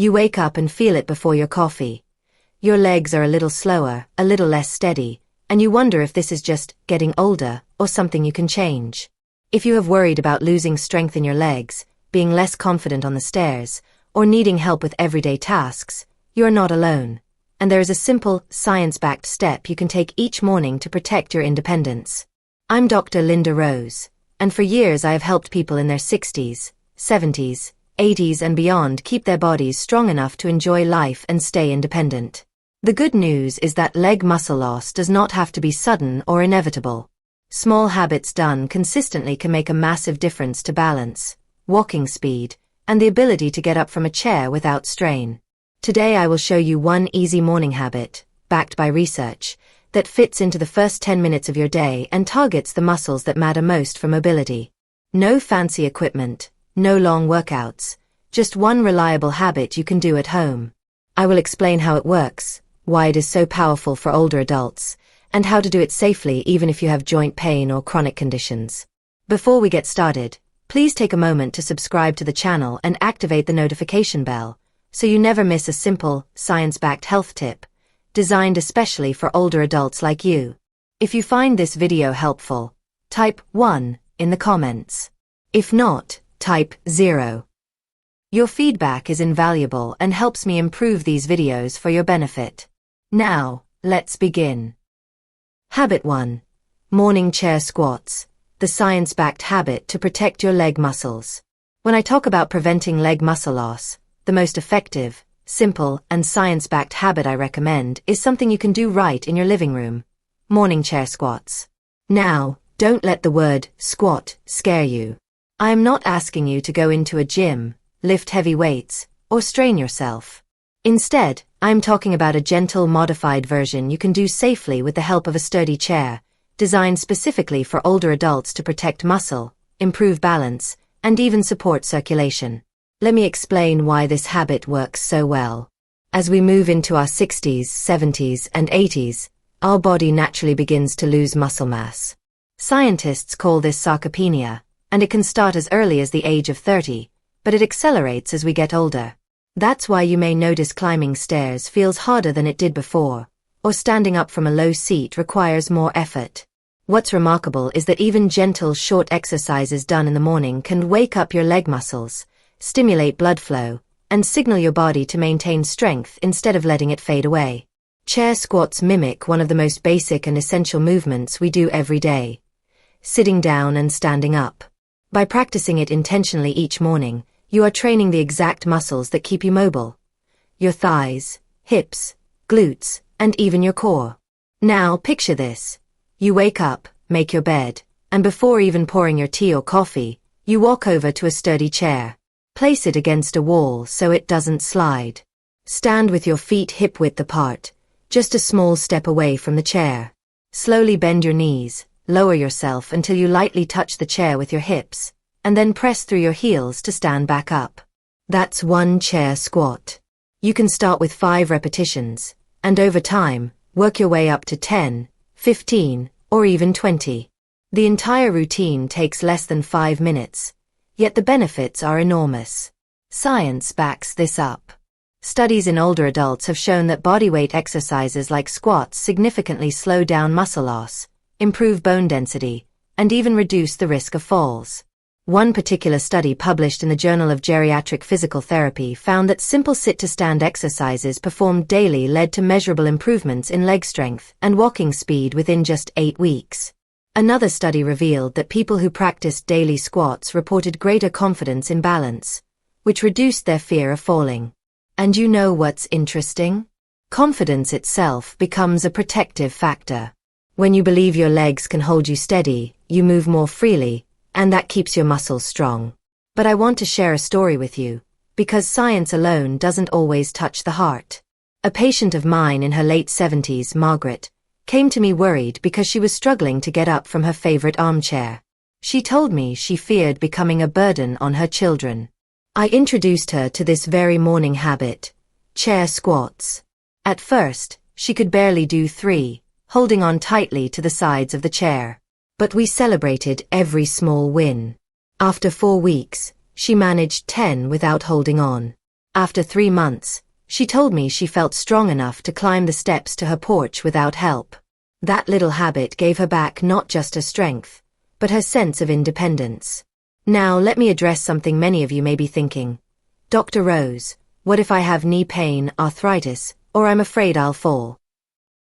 You wake up and feel it before your coffee. Your legs are a little slower, a little less steady, and you wonder if this is just getting older or something you can change. If you have worried about losing strength in your legs, being less confident on the stairs, or needing help with everyday tasks, you are not alone. And there is a simple, science-backed step you can take each morning to protect your independence. I'm Dr. Linda Rose, and for years I have helped people in their 60s, 70s, 80s and beyond keep their bodies strong enough to enjoy life and stay independent. The good news is that leg muscle loss does not have to be sudden or inevitable. Small habits done consistently can make a massive difference to balance, walking speed, and the ability to get up from a chair without strain. Today I will show you one easy morning habit, backed by research, that fits into the first 10 minutes of your day and targets the muscles that matter most for mobility. No fancy equipment, no long workouts, just one reliable habit you can do at home. I will explain how it works, why it is so powerful for older adults, and how to do it safely even if you have joint pain or chronic conditions. Before we get started, please take a moment to subscribe to the channel and activate the notification bell, so you never miss a simple, science-backed health tip, designed especially for older adults like you. If you find this video helpful, type 1 in the comments. If not, type 0. Your feedback is invaluable and helps me improve these videos for your benefit. Now, let's begin. Habit 1. Morning chair squats, the science-backed habit to protect your leg muscles. When I talk about preventing leg muscle loss, the most effective, simple, and science-backed habit I recommend is something you can do right in your living room. Morning chair squats. Now, don't let the word squat scare you. I am not asking you to go into a gym, lift heavy weights, or strain yourself. Instead, I am talking about a gentle, modified version you can do safely with the help of a sturdy chair, designed specifically for older adults to protect muscle, improve balance, and even support circulation. Let me explain why this habit works so well. As we move into our 60s, 70s, and 80s, our body naturally begins to lose muscle mass. Scientists call this sarcopenia, and it can start as early as the age of 30, but it accelerates as we get older. That's why you may notice climbing stairs feels harder than it did before, or standing up from a low seat requires more effort. What's remarkable is that even gentle, short exercises done in the morning can wake up your leg muscles, stimulate blood flow, and signal your body to maintain strength instead of letting it fade away. Chair squats mimic one of the most basic and essential movements we do every day: sitting down and standing up. By practicing it intentionally each morning, you are training the exact muscles that keep you mobile: your thighs, hips, glutes, and even your core. Now picture this. You wake up, make your bed, and before even pouring your tea or coffee, you walk over to a sturdy chair. Place it against a wall so it doesn't slide. Stand with your feet hip-width apart, just a small step away from the chair. Slowly bend your knees, lower yourself until you lightly touch the chair with your hips, and then press through your heels to stand back up. That's one chair squat. You can start with 5 repetitions, and over time, work your way up to 10, 15, or even 20. The entire routine takes less than 5 minutes. Yet the benefits are enormous. Science backs this up. Studies in older adults have shown that bodyweight exercises like squats significantly slow down muscle loss, improve bone density, and even reduce the risk of falls. One particular study published in the Journal of Geriatric Physical Therapy found that simple sit-to-stand exercises performed daily led to measurable improvements in leg strength and walking speed within just 8 weeks. Another study revealed that people who practiced daily squats reported greater confidence in balance, which reduced their fear of falling. And you know what's interesting? Confidence itself becomes a protective factor. When you believe your legs can hold you steady, you move more freely, and that keeps your muscles strong. But I want to share a story with you, because science alone doesn't always touch the heart. A patient of mine in her late 70s, Margaret, came to me worried because she was struggling to get up from her favorite armchair. She told me she feared becoming a burden on her children. I introduced her to this very morning habit: chair squats. At first, she could barely do 3, holding on tightly to the sides of the chair. But we celebrated every small win. After 4 weeks, she managed 10 without holding on. After 3 months, she told me she felt strong enough to climb the steps to her porch without help. That little habit gave her back not just her strength, but her sense of independence. Now let me address something many of you may be thinking. Dr. Rose, what if I have knee pain, arthritis, or I'm afraid I'll fall?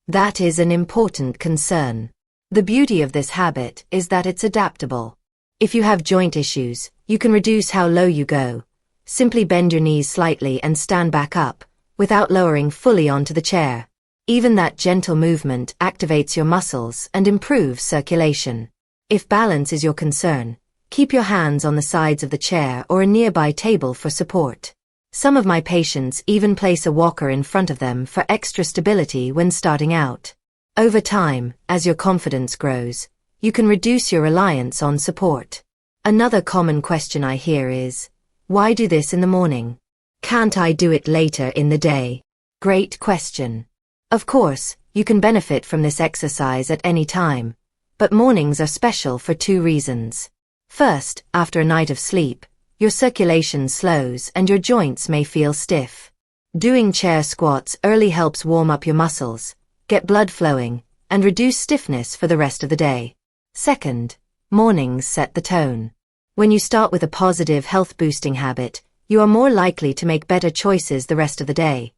That is an important concern. The beauty of this habit is that it's adaptable. If you have joint issues, you can reduce how low you go. Simply bend your knees slightly and stand back up, without lowering fully onto the chair. Even that gentle movement activates your muscles and improves circulation. If balance is your concern, keep your hands on the sides of the chair or a nearby table for support. Some of my patients even place a walker in front of them for extra stability when starting out. Over time, as your confidence grows, you can reduce your reliance on support. Another common question I hear is, why do this in the morning? Can't I do it later in the day? Great question. Of course, you can benefit from this exercise at any time, but mornings are special for 2 reasons. First, after a night of sleep, your circulation slows and your joints may feel stiff. Doing chair squats early helps warm up your muscles, get blood flowing, and reduce stiffness for the rest of the day. Second, mornings set the tone. When you start with a positive health-boosting habit, you are more likely to make better choices the rest of the day.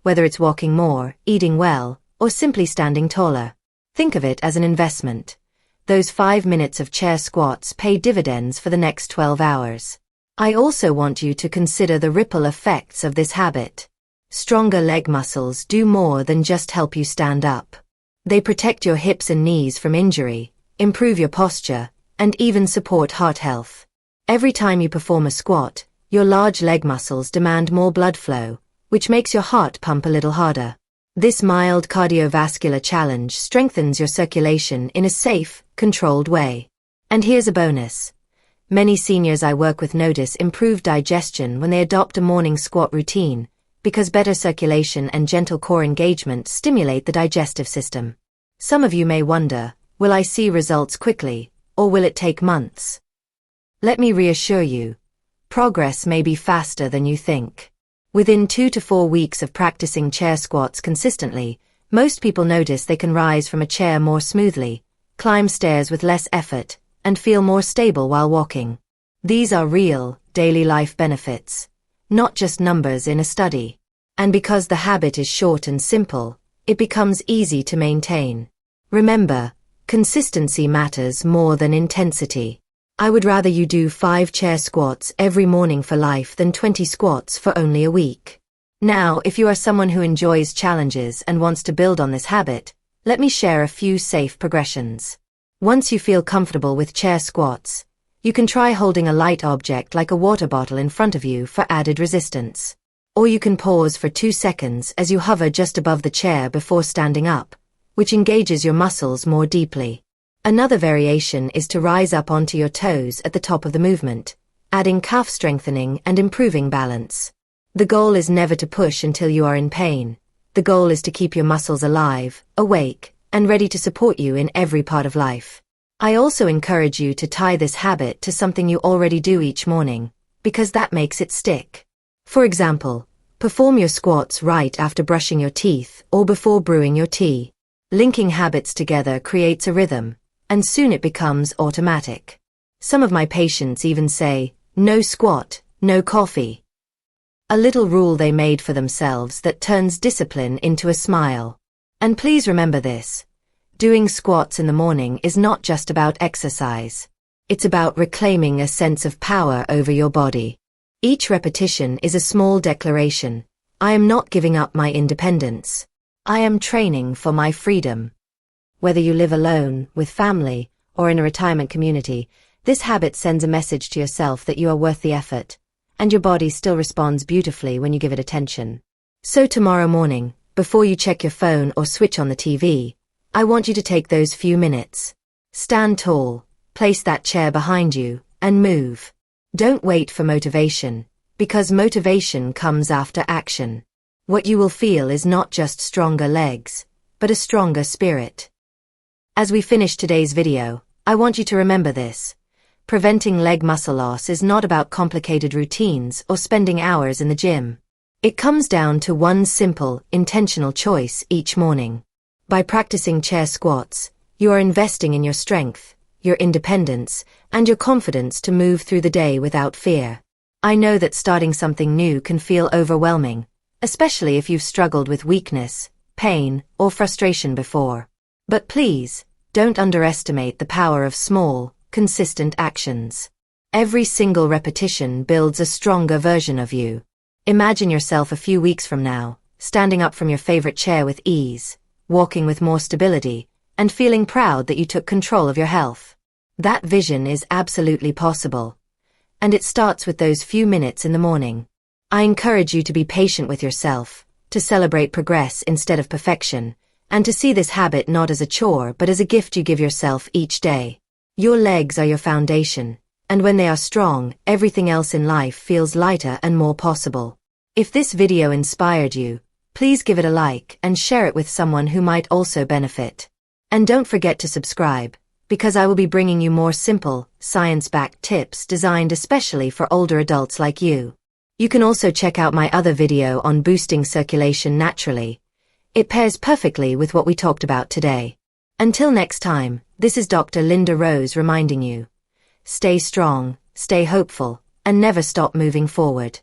Whether it's walking more, eating well, or simply standing taller. Think of it as an investment. Those 5 minutes of chair squats pay dividends for the next 12 hours. I also want you to consider the ripple effects of this habit. Stronger leg muscles do more than just help you stand up. They protect your hips and knees from injury, improve your posture, and even support heart health. Every time you perform a squat, your large leg muscles demand more blood flow, which makes your heart pump a little harder. This mild cardiovascular challenge strengthens your circulation in a safe, controlled way. And here's a bonus. Many seniors I work with notice improved digestion when they adopt a morning squat routine, because better circulation and gentle core engagement stimulate the digestive system. Some of you may wonder, will I see results quickly, or will it take months? Let me reassure you, progress may be faster than you think. Within 2 to 4 weeks of practicing chair squats consistently, most people notice they can rise from a chair more smoothly, climb stairs with less effort, and feel more stable while walking. These are real, daily life benefits, not just numbers in a study. And because the habit is short and simple, it becomes easy to maintain. Remember, consistency matters more than intensity. I would rather you do 5 chair squats every morning for life than 20 squats for only a week. Now, if you are someone who enjoys challenges and wants to build on this habit, let me share a few safe progressions. Once you feel comfortable with chair squats, you can try holding a light object like a water bottle in front of you for added resistance. Or you can pause for 2 seconds as you hover just above the chair before standing up, which engages your muscles more deeply. Another variation is to rise up onto your toes at the top of the movement, adding calf strengthening and improving balance. The goal is never to push until you are in pain. The goal is to keep your muscles alive, awake, and ready to support you in every part of life. I also encourage you to tie this habit to something you already do each morning, because that makes it stick. For example, perform your squats right after brushing your teeth or before brewing your tea. Linking habits together creates a rhythm, and soon it becomes automatic. Some of my patients even say, no squat, no coffee. A little rule they made for themselves that turns discipline into a smile. And please remember this. Doing squats in the morning is not just about exercise. It's about reclaiming a sense of power over your body. Each repetition is a small declaration. I am not giving up my independence. I am training for my freedom. Whether you live alone, with family, or in a retirement community, this habit sends a message to yourself that you are worth the effort, and your body still responds beautifully when you give it attention. So tomorrow morning, before you check your phone or switch on the TV, I want you to take those few minutes. Stand tall, place that chair behind you, and move. Don't wait for motivation, because motivation comes after action. What you will feel is not just stronger legs, but a stronger spirit. As we finish today's video, I want you to remember this. preventing leg muscle loss is not about complicated routines or spending hours in the gym. It comes down to one simple, intentional choice each morning. By practicing chair squats, you are investing in your strength, your independence, and your confidence to move through the day without fear. I know that starting something new can feel overwhelming, especially if you've struggled with weakness, pain, or frustration before. But please, don't underestimate the power of small, consistent actions. Every single repetition builds a stronger version of you. Imagine yourself a few weeks from now, standing up from your favorite chair with ease, walking with more stability, and feeling proud that you took control of your health. That vision is absolutely possible. And it starts with those few minutes in the morning. I encourage you to be patient with yourself, to celebrate progress instead of perfection, and to see this habit not as a chore but as a gift you give yourself each day. Your legs are your foundation, and when they are strong, everything else in life feels lighter and more possible. If this video inspired you, please give it a like and share it with someone who might also benefit. And don't forget to subscribe, because I will be bringing you more simple, science-backed tips designed especially for older adults like you. You can also check out my other video on boosting circulation naturally. It pairs perfectly with what we talked about today. Until next time, this is Dr. Linda Rose reminding you. Stay strong, stay hopeful, and never stop moving forward.